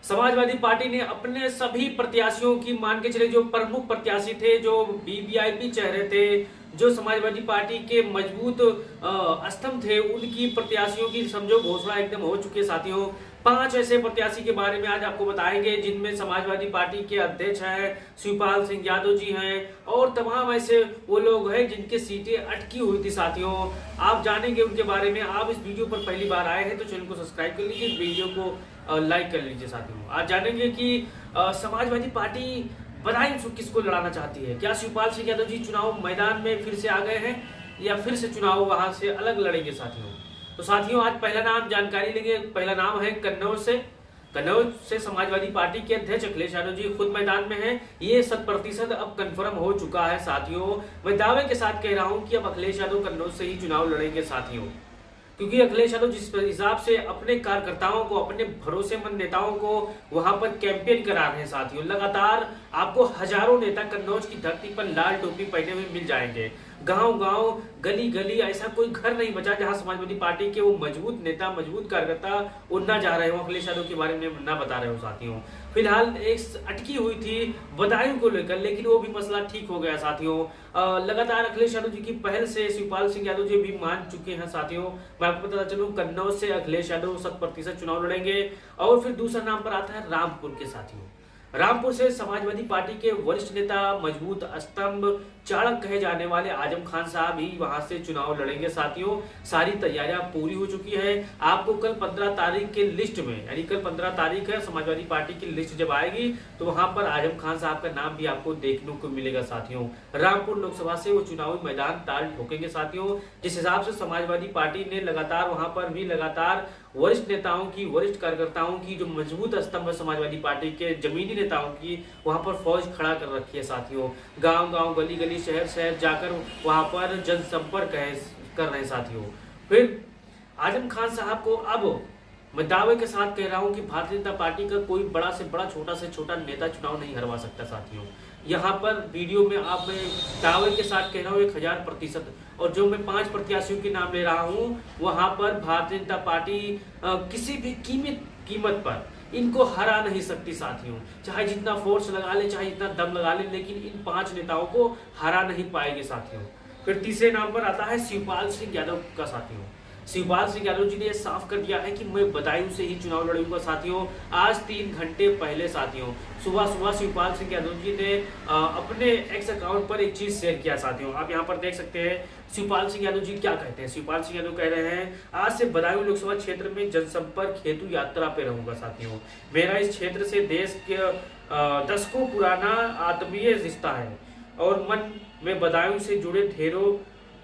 Samajwadi party ने अपने सभी प्रत्याशियों की, मान के चले जो प्रमुख प्रत्याशी थे, जो वीवीआईपी चेहरे थे, जो समाजवादी पार्टी के मजबूत स्तंभ थे, उनकी प्रत्याशियों की समझो घोषणा एकदम हो चुकी है साथियों। 5 ऐसे प्रत्याशी के बारे में आज आपको बताएंगे जिनमें समाजवादी पार्टी के अध्यक्ष हैं शिवपाल सिंह यादव जी हैं और तमाम ऐसे वो लोग हैं जिनकी सीटें अटकी हुई थी साथियों। आप जानेंगे उनके बारे में। आप इस वीडियो पर पहली बार आए हैं तो चैनल को सब्सक्राइब कर लीजिए, वीडियो को लाइक कर लीजिए साथियों। आज जानेंगे कि समाजवादी पार्टी बदायूं किसको लड़ाना चाहती है। क्या शिवपाल सिंह यादव जी चुनाव मैदान में फिर से आ गए हैं या फिर से चुनाव वहां से अलग लड़ेंगे साथियों। तो साथियों आज पहला नाम जानकारी लेंगे। पहला नाम है कन्नौज से समाजवादी पार्टी के अध्यक्ष अखिलेश यादव जी खुद मैदान में हैं। ये 100% अब कंफर्म हो चुका है साथियों। मैं दावे के साथ कह रहा हूं कि अब अखिलेश यादव कन्नौज से ही चुनाव लड़ेंगे साथियों, क्योंकि अखिलेश यादव जिस हिसाब से अपने कार्यकर्ताओं को, अपने भरोसेमंद नेताओं को वहां पर कैंपेन करा रहे हैं साथियों। लगातार आपको हजारों नेता कन्नौज की धरती पर लाल टोपी पहने हुए मिल जाएंगे। गांव-गांव, गली-गली ऐसा कोई घर नहीं बचा जहां समाजवादी पार्टी के वो मजबूत नेता, मजबूत कार्यकर्ता वो ना जा रहे हो, अखिलेश यादव के बारे में ना बता रहे हो साथियों। फिलहाल एक अटकी हुई थी बदायूं को लेकर, लेकिन वो भी मसला ठीक हो गया साथियों। लगातार अखिलेश यादव जी की पहल से शिवपाल सिंह यादव जी भी मान चुके हैं साथियों। मैं आपको बताता चलूं कन्नौज से अखिलेश यादव 100% चुनाव लड़ेंगे। और फिर दूसरा नाम पर आता है रामपुर के साथियों। रामपुर से समाजवादी पार्टी के वरिष्ठ नेता, मजबूत स्तंभ, चाणक्य कहे जाने वाले आजम खान साहब ही वहां से चुनाव लड़ेंगे साथियों। सारी तैयारियां पूरी हो चुकी है। आपको कल 15 तारीख के लिस्ट में, यानी कल 15 तारीख है, समाजवादी पार्टी की लिस्ट जब आएगी तो वहां पर आजम खान साहब का नाम भी आपको देखने को मिलेगा साथियों। रामपुर लोकसभा से वो चुनावी मैदान ताल ठोकेंगे साथियों। जिस हिसाब से समाजवादी पार्टी ने लगातार वहां पर भी लगातार वरिष्ठ नेताओं की, वरिष्ठ कार्यकर्ताओं की, जो मजबूत स्तंभ है समाजवादी पार्टी के जमीनी नेताओं की, वहां पर फौज खड़ा कर रखी है साथियों। गांव-गांव, गली-गली, शहर-शहर जाकर वहां पर जनसंपर्क कर रहे हैं साथियों। फिर आजम खान साहब को अब मैं दावे के साथ कह रहा हूं कि भारतीय जनता पार्टी का कोई बड़ा से बड़ा, छोटा से छोटा नेता चुनाव नहीं हरवा सकता साथियों। यहाँ पर वीडियो में आप मैं दावे के साथ कह रहा हूँ 1000%। और जो मैं 5 प्रत्याशियों के नाम ले रहा हूँ वहां पर भारतीय जनता पार्टी किसी भी कीमत पर इनको हरा नहीं सकती साथियों। चाहे जितना फोर्स लगा ले, चाहे जितना दम लगा ले, लेकिन इन 5 नेताओं को हरा नहीं पाएंगे साथियों। फिर तीसरे नाम पर आता है शिवपाल सिंह यादव का साथियों। शिवपाल सिंह यादव जी ने यह साफ कर दिया है कि मैं बदायूं से ही चुनाव लड़ूंगा साथियों। आज 3 घंटे पहले साथियों सुबह शिवपाल सिंह यादव जी ने अपने एक्स अकाउंट पर एक चीज शेयर किया साथियों। आप यहां पर देख सकते हैं शिवपाल सिंह यादव जी क्या कहते हैं। शिवपाल सिंह यादव कह रहे हैं, आज से बदायूं लोकसभा क्षेत्र में जनसंपर्क हेतु यात्रा पे रहूंगा साथियों। मेरा इस क्षेत्र से देश के दशकों पुराना आत्मीय रिश्ता है और मन में बदायूं से जुड़े ढेरों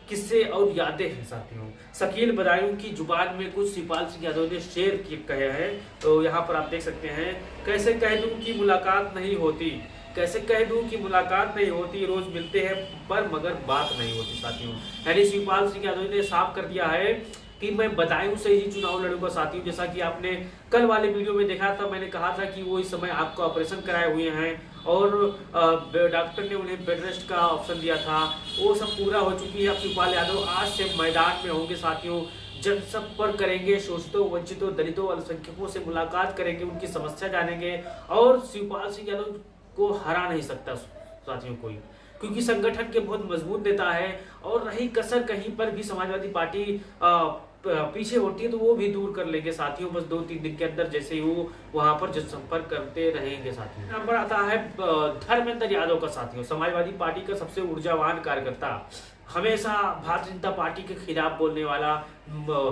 किस्से और यादें हैं साथियों। शकील बदायूं की जुबान में कुछ शिवपाल सिंह यादव ने शेर कहे हैं। तो यहाँ पर आप देख सकते हैं, कैसे कह दूं कि मुलाकात नहीं होती, कैसे कह दूं कि मुलाकात नहीं होती, रोज मिलते हैं पर मगर बात नहीं होती साथियों। यानी शिवपाल सिंह यादव ने साफ कर दिया है कि मैं बदायूं से ही चुनाव लड़ूंगा साथियों। जैसा कि आपने कल वाले वीडियो में देखा था, मैंने कहा था कि वो इस समय आपको ऑपरेशन कराए हुए हैं और डॉक्टर ने उन्हें बेड रेस्ट का ऑप्शन दिया था, वो सब पूरा हो चुकी है। अब शिवपाल यादव आज से मैदान में होंगे साथियों। जनसंपर्क करेंगे, शोषितों, वंचितों, दलितों, अल्पसंख्यकों से मुलाकात करेंगे, उनकी समस्या जानेंगे। और शिवपाल सिंह यादव को हरा नहीं सकता साथियों कोई, क्योंकि संगठन के बहुत मजबूत नेता है। और रही कसर कहीं पर भी समाजवादी पार्टी पीछे होती है तो वो भी दूर कर लेंगे साथियों, बस 2-3 दिन के अंदर, जैसे ही वो वहां पर जनसंपर्क करते रहेंगे साथियों। नंबर आता है धर्मेंद्र यादव का साथियों। समाजवादी पार्टी का सबसे ऊर्जावान कार्यकर्ता, हमेशा भारतीय जनता पार्टी के खिलाफ बोलने वाला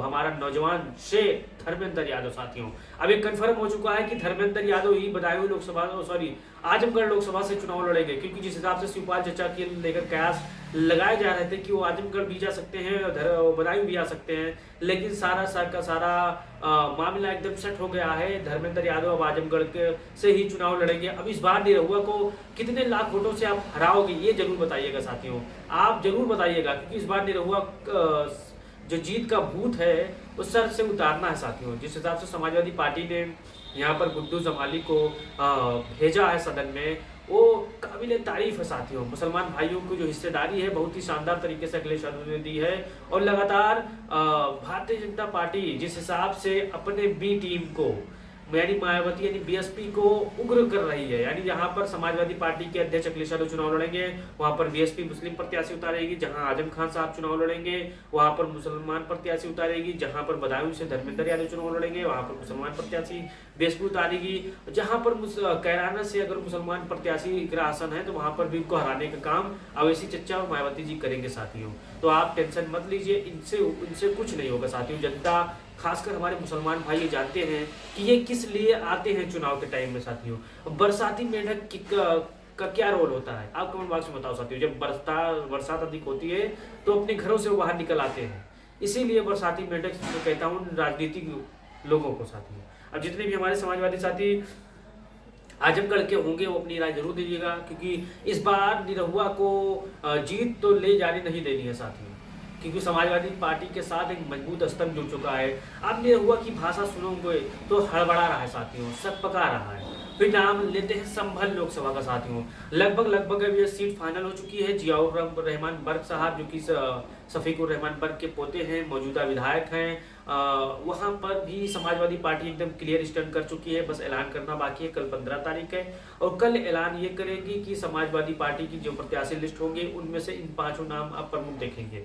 हमारा नौजवान शेर धर्मेंद्र यादव साथियों। अब एक कंफर्म हो चुका है कि धर्मेंद्र यादव ही बदायूं लोकसभा, आजमगढ़ लोकसभा से चुनाव लड़ेंगे, क्योंकि जिस हिसाब से शिवपाल चचा के लेकर कयास लगाए जा रहे थे कि वो आजमगढ़ भी जा सकते हैं और बदायूं भी आ सकते हैं, लेकिन सारा मामला एकदम सेट हो गया है। धर्मेंद्र यादव अब आजमगढ़ के से ही चुनाव लड़ेंगे। अब इस बार निरहुआ को कितने लाख वोटों से आप हराओगे, ये जरूर बताइएगा साथियों, आप जरूर बताइएगा, क्योंकि इस बार निरहुआ जो जीत का भूत है उस सर से उतारना है साथियों। जिस हिसाब से समाजवादी पार्टी ने यहाँ पर गुड्डू जमाली को भेजा है सदन में, वो काबिल तारीफ है साथियों। मुसलमान भाइयों को जो हिस्सेदारी है बहुत ही शानदार तरीके से अखिलेश यादव ने दी है। और लगातार भारतीय जनता पार्टी जिस हिसाब से अपने बी टीम को यानी मायावती यानी बीएसपी को उग्र कर रही है। यानी जहां पर समाजवादी पार्टी के अध्यक्ष अखिलेश यादव चुनाव लड़ेंगे, वहां पर बीएसपी मुस्लिम प्रत्याशी उतारेगी। जहां आजम खान साहब चुनाव लड़ेंगे, वहां पर मुसलमान प्रत्याशी उतारेगी। जहां पर बदायूं से धर्मेंद्र यादव चुनाव लड़ेंगे, वहां पर मुसलमान प्रत्याशी बीएसपी उतारेगी। जहां पर कैराना से अगर मुसलमान प्रत्याशी का आसन है तो वहां पर भी उनको हराने का काम अवैसी चचा और मायावती जी करेंगे साथियों। तो आप टेंशन मत लीजिए, इनसे कुछ नहीं होगा साथियों। जनता खासकर हमारे मुसलमान भाई ये जानते हैं कि ये किस लिए आते हैं चुनाव के टाइम में साथियों। बरसाती मेंढक का क्या रोल होता है आप कमेंट बॉक्स में बताओ साथियों। जब बरसात अधिक होती है तो अपने घरों से वो बाहर निकल आते हैं, इसीलिए बरसाती मेंढक तो कहता हूँ राजनीतिक लोगों को साथियों। अब जितने भी हमारे समाजवादी साथी आजमगढ़ के होंगे वो अपनी राय जरूर दीजिएगा, क्योंकि इस बार निरहुआ को जीत तो ले जाने नहीं देनी है साथियों, क्योंकि समाजवादी पार्टी के साथ एक मजबूत स्तंभ जुड़ चुका है। अब निरहुआ की भाषा सुनोगे तो हड़बड़ा रहा है साथियों, सक पका रहा है। फिर नाम लेते हैं संभल लोकसभा का साथियों। लगभग अब ये सीट फाइनल हो चुकी है। जियाउर रहमान बर्क साहब जो कि शफीकुर रहमान बर्क के पोते हैं, मौजूदा विधायक हैं, वहां पर भी समाजवादी पार्टी एकदम क्लियर स्टैंड कर चुकी है। बस ऐलान करना बाकी है, कल 15 तारीख है और कल ऐलान ये करेगी कि समाजवादी पार्टी की जो प्रत्याशी लिस्ट होंगे उनमें से इन 5 नाम आप प्रमुख देखेंगे।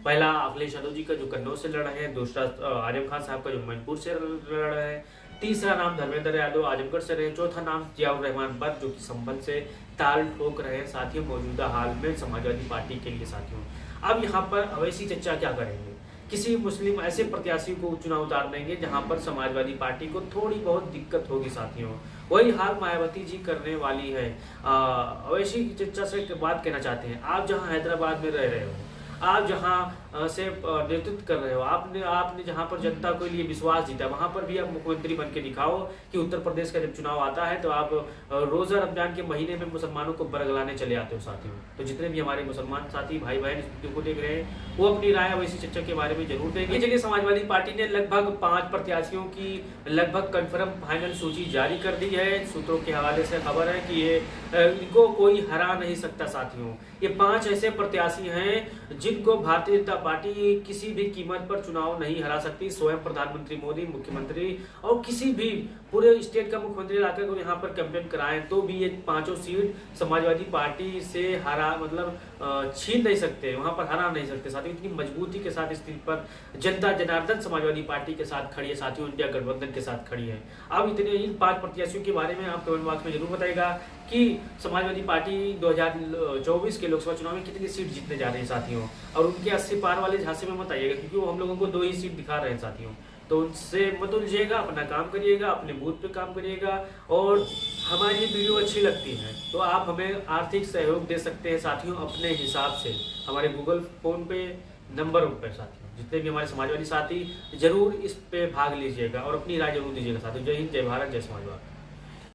पहला अखिलेश यादव जी का जो कन्नौज से लड़ रहे हैं, दूसरा आजम खान साहब का जो मैनपुर से लड़ रहे हैं, तीसरा नाम धर्मेंद्र यादव आजमगढ़ से रहे, चौथा नाम जियाउर रहमान बर्क जो कि संभल से ताल ठोक रहे हैं साथियों मौजूदा हाल में समाजवादी पार्टी के लिए साथियों। अब यहाँ पर अवैसी चर्चा क्या करेंगे, किसी मुस्लिम ऐसे प्रत्याशी को चुनाव उतार देंगे जहां पर समाजवादी पार्टी को थोड़ी बहुत दिक्कत होगी साथियों। वही हाल मायावती जी करने वाली है। अवैसी चर्चा से बात कहना चाहते हैं, आप जहां हैदराबाद में रह रहे हो, आप जहां से नेतृत्व कर रहे हो, आपने जहां पर जनता के लिए विश्वास जीता, वहां पर भी आप मुख्यमंत्री बन के दिखाओ कि उत्तर प्रदेश का जब चुनाव आता है तो आप रोजा रमजान के महीने में मुसलमानों को बरगलाने चले आते हो साथियों। तो जितने भी हमारे मुसलमान साथी भाई बहन इस वीडियो को देख रहे हैं वो अपनी राय वैसी चर्चा के बारे में जरूर देंगे। चलिए, समाजवादी पार्टी ने लगभग 5 प्रत्याशियों की लगभग कंफर्म फाइनल सूची जारी कर दी है। सूत्रों के हवाले से खबर है कि ये इनको कोई हरा नहीं सकता साथियों। ये 5 ऐसे प्रत्याशी हैं जिनको भारतीय जनता पार्टी किसी भी कीमत पर चुनाव नहीं हरा सकती। स्वयं प्रधानमंत्री मोदी, मुख्यमंत्री और किसी भी पूरे स्टेट का मुख्यमंत्री लाकर को यहाँ पर कैंपेन कराएं तो भी ये 5 सीट समाजवादी पार्टी से छीन नहीं सकते, वहां पर हरा नहीं सकते साथियों। इतनी मजबूती के साथ इस सीट पर जनता जनार्दन समाजवादी पार्टी के साथ खड़ी है साथियों, इंडिया गठबंधन के साथ खड़ी है। अब इन 5 प्रत्याशियों के बारे में आप कमेंट बॉक्स में जरूर बताइएगा कि समाजवादी पार्टी 2024 के लोकसभा चुनाव में कितनी सीट जीतने जा रही है साथियों, और उनके 80 पार वाले झांसे में मत आइएगा, क्योंकि वो हम लोगों को 2 ही सीट दिखा रहे हैं साथियों। तो उनसे मत उलझिएगा, अपना काम करिएगा, अपने बूथ पे काम करिएगा। और हमारी ये वीडियो अच्छी लगती है तो आप हमें आर्थिक सहयोग दे सकते हैं साथियों अपने हिसाब से, हमारे गूगल फोन पे नंबर पर साथियों। जितने भी हमारे समाजवादी साथी जरूर इस पे भाग लीजिएगा और अपनी राय जरूर दीजिएगा साथियों। जय हिंद, जय भारत, जय समाजवाद।